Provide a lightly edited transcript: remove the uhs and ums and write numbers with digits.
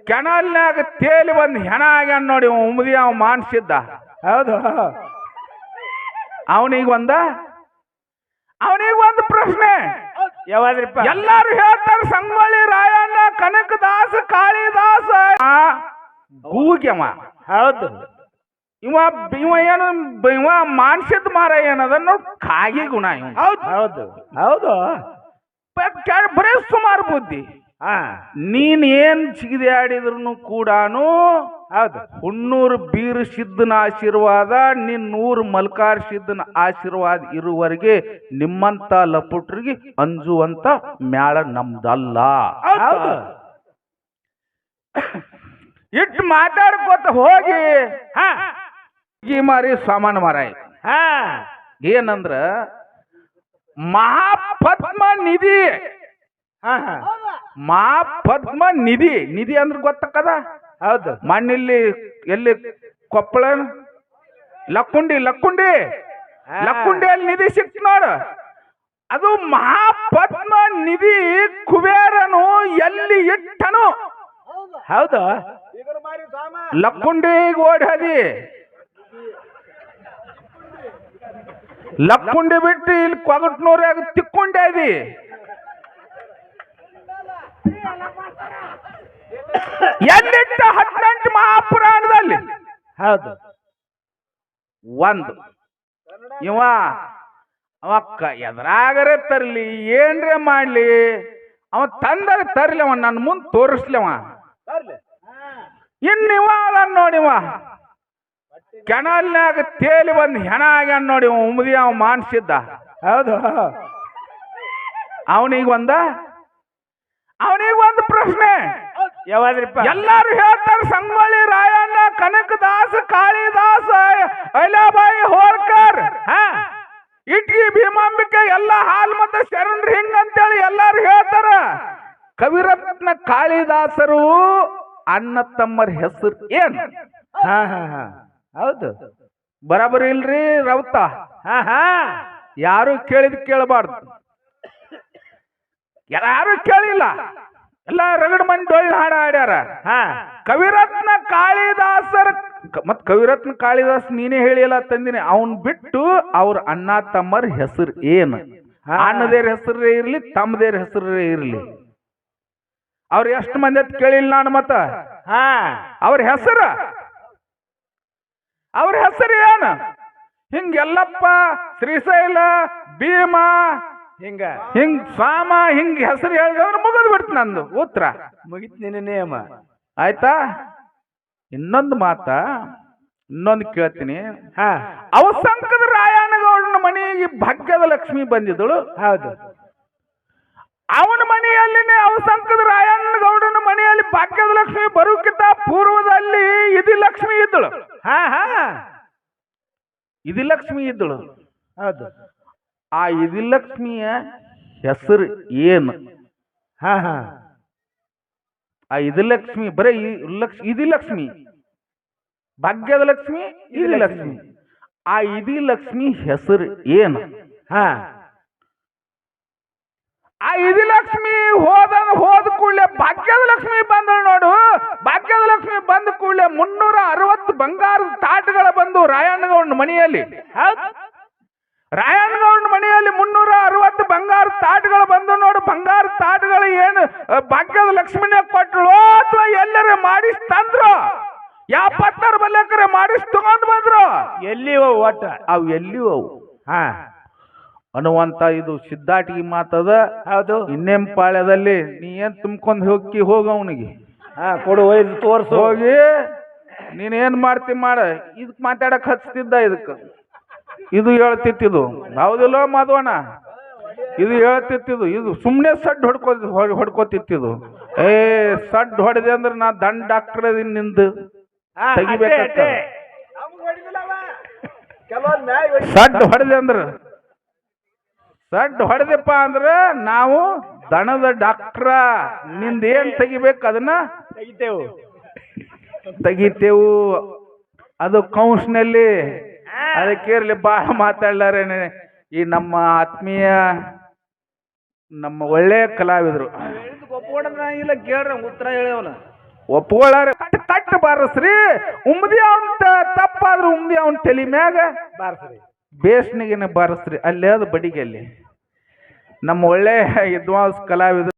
ಕೆನಲ್ನಾಗ ತೇಲಿ ಬಂದು ಹೆಣ ಆಗ್ಯಾನ ನೋಡಿ ಉಮದಿ ಅವ ಮಾನ್ಸಿದ್ದ. ಹೌದು. ಅವನಿಗೊಂದು ಪ್ರಶ್ನೆ. ಯಾವಾದ್ರಿಪ್ಪ? ಎಲ್ಲಾರು ಹೇಳ್ತಾರ ಸಂಗೊಳ್ಳಿ ರಾಯಣ್ಣ, ಕನಕದಾಸ, ಕಾಳಿದಾಸ, ಗೂಗ್ಯವ. ಹೌದು. ಇವ ಏನು ಇವ ಮಾನ್ಸಿದ್ ಮಾರ ಏನದ ನೋಡಿ ಕಾಗಿ ಗುಣ. ಹೌದು ಹೌದು ಹೌದು. ಬರೇ ಸುಮಾರು ಬುದ್ಧಿ. ನೀನ್ ಏನ್ ಸಿಗದೆ ಆಡಿದ್ರು ಕೂಡಾನು ಹೌದು ಹುಣ್ಣೂರು ಬೀರ್ ಸಿದ್ದನ ಆಶೀರ್ವಾದ, ನಿನ್ನೂರು ಮಲ್ಕಾರ್ ಸಿದ್ದನ ಆಶೀರ್ವಾದ ಇರುವವರೆಗೆ ನಿಮ್ಮಂತ ಲಪುಟ್ರಿಗೆ ಅಂಜುವಂತ ಮ್ಯಾಳ ನಮ್ದಲ್ಲ. ಇಟ್ಟು ಮಾತಾಡ್ಕೋತ ಹೋಗಿ ಈ ಮಾರಿ ಸಾಮಾನು ಮಾರಾಯ. ಏನಂದ್ರ ಮಹಾಪದ್ಮ ನಿಧಿ. ಮಹಾಪದ್ಮ ನಿಧಿ. ನಿಧಿ ಅಂದ್ರೆ ಗೊತ್ತಕ್ಕದ? ಹೌದು. ಮಣ್ಣಿಲ್ಲಿ ಎಲ್ಲಿ ಕೊಪ್ಪಳ ಲಕ್ಕುಂಡಿಯಲ್ಲಿ ನಿಧಿ ಸಿಕ್ತು ನೋಡು. ಅದು ಮಹಾಪದ್ಮ ನಿಧಿ ಕುಬೇರನು ಎಲ್ಲಿ ಇಟ್ಟನು? ಹೌದು. ಲಕ್ಕುಂಡಿಗೆ ಓಡಾದಿ, ಲಕ್ಕುಂಡಿ ಬಿಟ್ಟು ಇಲ್ಲಿ ಕೊಗಟ್ನೂರಾಗ ತಿಕ್ಕೊಂಡೆ ಅದಿ. ಎಲ್ಲಿಟ್ಟ 18 ಮಹಾಪುರಾಣದಲ್ಲಿ. ಹೌದು. ಒಂದು ಇವ ಅವಕ್ಕ ಎದ್ರಾಗರೆ ತರ್ಲಿ ಏನ್ರೆ ಮಾಡ್ಲಿ, ಅವ ತಂದರೆ ತರ್ಲಿ, ಅವ ನನ್ನ ಮುಂದೆ ತೋರಿಸ್ಲಿವ. ಇನ್ನಿವ ಅದನ್ ನೋಡಿವ ಕೆನಲ್ನಾಗ ತೇಲಿ ಬಂದು ಹೆಣ ಆಗ್ಯಾನ ನೋಡಿ ಉಮದಿ ಅವ ಮಾನ್ಸಿದ್ದ. ಹೌದು. ಅವನಿಗೊಂದು ಪ್ರಶ್ನೆ. ಯಾವಾದ್ರಿಪ್ಪ? ಎಲ್ಲಾರು ಹೇಳ್ತಾರ ಸಂಗೊಳ್ಳಿ ರಾಯಣ್ಣ, ಕನಕದಾಸ, ಕಾಳಿದಾಸ, ಅಹಿಲ್ಯಾಬಾಯಿ ಹೋಳ್ಕರ್, ಇಟ್ಗಿ ಭೀಮಾಂಬಿಕೆ ಎಲ್ಲ ಹಾಲ್ ಮತ್ತೆ ಶರಣರು ಹಿಂಗಂತೇಳಿ ಎಲ್ಲಾರು ಹೇಳ್ತಾರ. ಕವಿರತ್ನ ಕಾಳಿದಾಸರು ಅಣ್ಣ ತಮ್ಮರ ಹೆಸರು ಏನು? ಹೌದು. ಬರಾಬರಿ ಇಲ್ರಿ ರೌತ. ಯಾರು ಕೇಳಿದ್ ಕೇಳಬಾರ್ದು, ಯಾರು ಕೇಳಿಲ್ಲ, ಎಲ್ಲ ರಗಡ ಮಂದಿ ಡೊಳ್ಳು ಹಾಡ ಹಾಡ್ಯಾರ. ಕವಿರತ್ನ ಕಾಳಿದಾಸರ ಮತ್ ಕವಿರತ್ನ ಕಾಳಿದಾಸ್ ನೀನೇ ಹೇಳಿಲ್ಲ ತಂದಿನಿ. ಅವನ್ ಬಿಟ್ಟು ಅವ್ರ ಅಣ್ಣ ತಮ್ಮರ ಹೆಸರು ಏನು? ಅಣ್ಣದೇರ ಹೆಸರೇ ಇರ್ಲಿ, ತಮ್ಮದೇರ ಹೆಸರೇ ಇರ್ಲಿ, ಅವ್ರ ಎಷ್ಟು ಮಂದಿ ಅಂತ ಕೇಳಿಲ್ಲ ನಾನು. ಮತ್ತ ಅವ್ರ ಹೆಸರು ಏನು? ಹಿಂಗೆಲ್ಲಪ್ಪ, ಶ್ರೀಶೈಲ, ಭೀಮ, ಹಿಂಗ್ ಸ್ವಾಮ, ಹಿಂಗ್ ಹೆಸರು ಹೇಳಿದ್ರೆ ಮುಗಿದ್ ಬಿಡ್ತು ನಂದು ಉತ್ತರ. ಮುಗಿತ್ ನಿನ್ನ ನೇಮ. ಆಯ್ತಾ? ಇನ್ನೊಂದು ಕೇಳ್ತೀನಿ. ಅವಸಂಕದ ರಾಯಣ್ಣಗೌಡನ ಮನೆಗೆ ಭಾಗ್ಯದ ಲಕ್ಷ್ಮಿ ಬಂದಿದ್ದಳು. ಹೌದು. ಅವನ ಮನೆಯಲ್ಲಿನೇ ಅವಸಂಕದ ರಾಯಣ್ಣಗೌಡನ ಮನೆಯಲ್ಲಿ ಭಾಗ್ಯದ ಲಕ್ಷ್ಮಿ ಬರೋಕ್ಕಿಂತ ಪೂರ್ವದಲ್ಲಿ ಇದಿಲಕ್ಷ್ಮಿ ಇದ್ದಳು. ಇದಿಲಕ್ಷ್ಮಿ ಇದ್ದಳು. ಹೌದು. ಆ ಇದಿಲಕ್ಷ್ಮಿಯ ಹೆಸರು ಏನು? ಆ ಇದಿಲಕ್ಷ್ಮಿ ಬರೀ ಇದಿಲಕ್ಷ್ಮಿ, ಭಾಗ್ಯದ ಲಕ್ಷ್ಮಿ, ಇದಿಲಕ್ಷ್ಮಿ. ಆ ಇದಿಲಕ್ಷ್ಮಿ ಹೆಸರು ಏನು? ಆ ಇದಿಲಕ್ಷ್ಮಿ ಹೋದ ಕೂಡಲೇ ಭಾಗ್ಯದ ಲಕ್ಷ್ಮಿ ಬಂದಳು ನೋಡು. ಭಾಗ್ಯದ ಲಕ್ಷ್ಮಿ ಬಂದ ಕೂಡಲೇ 360 ಬಂಗಾರದ ತಾಟುಗಳ ಬಂದು ರಾಯಣ್ಣಗೌಡನ ಮನೆಯಲ್ಲಿ. ರಾಯಣ್ಣಗೌಡನ ಮನೆಯಲ್ಲಿ 360 ಬಂಗಾರ ತಾಟುಗಳು ಬಂದು ನೋಡು. ಬಂಗಾರ ತಾಟುಗಳು ಏನು ಭಾಗ್ಯದ ಲಕ್ಷ್ಮಿನೇ ಕೊಟ್ಟಳು ಅಥವಾ ಎಲ್ಲರ ಮಾಡಿಸ್ ತಂದ್ರು? ಯಾವ ಪತ್ತರ ಬಲ್ಲಕರೆ ಮಾಡಿಸ್ ತಗೊಂಡ್ ಬಂದ್ರು? ಎಲ್ಲಿವೋ ಒಟ್ಟ ಅವು ಎಲ್ಲಿವೋ ಅನ್ನುವಂತ ಇದು ಸಿದ್ಧಾಟಿಗೆ ಮಾತದ. ಹೌದು. ಇನ್ನೆಂಪಾಳ್ಯದಲ್ಲಿ ನೀ ಏನ್ ತುಂಬ್ಕೊಂಡ್ ಹೋಗ ಅವನಿಗೆ ಕೊಡು, ಒಯ್ದು ತೋರ್ಸು. ಹೋಗಿ ನೀನೇನ್ ಮಾಡ್ತಿ ಮಾಡ. ಇದಕ್ ಮಾತಾಡಕ್ ಹಚ್ತಿದ್ದ, ಇದು ಹೇಳ್ತಿತ್ತಿದು. ಹೌದಿಲ್ಲ ಮಾಧವಣ್ಣ? ಇದು ಹೇಳ್ತಿತ್ತಿದು. ಇದು ಸುಮ್ನೆ ಸಡ್ ಹೊಡ್ಕೋತಿತ್ತಿದು. ಸಡ್ ಹೊಡೆದೆ ಅಂದ್ರೆ ನಾ ದಂಡ ಡಾಕ್ಟರ್ ಅದೀನಿ, ನಿಂದು ತೆಗಿಬೇಕಂತ. ಸಡ್ ಹೊಡೆದೆ ಅಂದ್ರ ಹೊಡೆದಪ್ಪ ಅಂದ್ರ ನಾವು ದಣದ ಡಾಕ್ಟ್ರ. ನಿಂದ ಏನ್ ತೆಗಿಬೇಕು ಅದನ್ನ ತೆಗಿತೇವು. ಅದು ಕೌನ್ಸ್ನಲ್ಲಿ. ಅದಕ್ಕಿರ್ಲಿ, ಬಾಳ ಮಾತಾಡ್ಲಾರೇನೆ ಈ ನಮ್ಮ ಆತ್ಮೀಯ, ನಮ್ಮ ಒಳ್ಳೆಯ ಕಲಾವಿದರು. ಇಲ್ಲ ಕೇಳ್ರ, ಉತ್ತರ ಹೇಳವಲ್ಲ. ಒಪ್ಕೊಳ್ಳಾರ ತಟ್ಟ ಬಾರಸ್ರಿ ಉಮ್ದಿ ಅಂತ ತಪ್ಪಾದ್ರೂ ಉಮ್ದಿ ಅವನ್ ತಲಿ ಮ್ಯಾಗ ಬಾರ್ಸ್ರಿ ಬೇಸ್ನಿಗೆನೆ ಬಾರಸ್ರಿ ಅಲ್ಲೇ ಅದು ಬಡಿಗೆ ಅಲ್ಲಿ ನಮ್ಮ ಒಳ್ಳೆ ವಿದ್ವಾಂಸ ಕಲಾವಿದ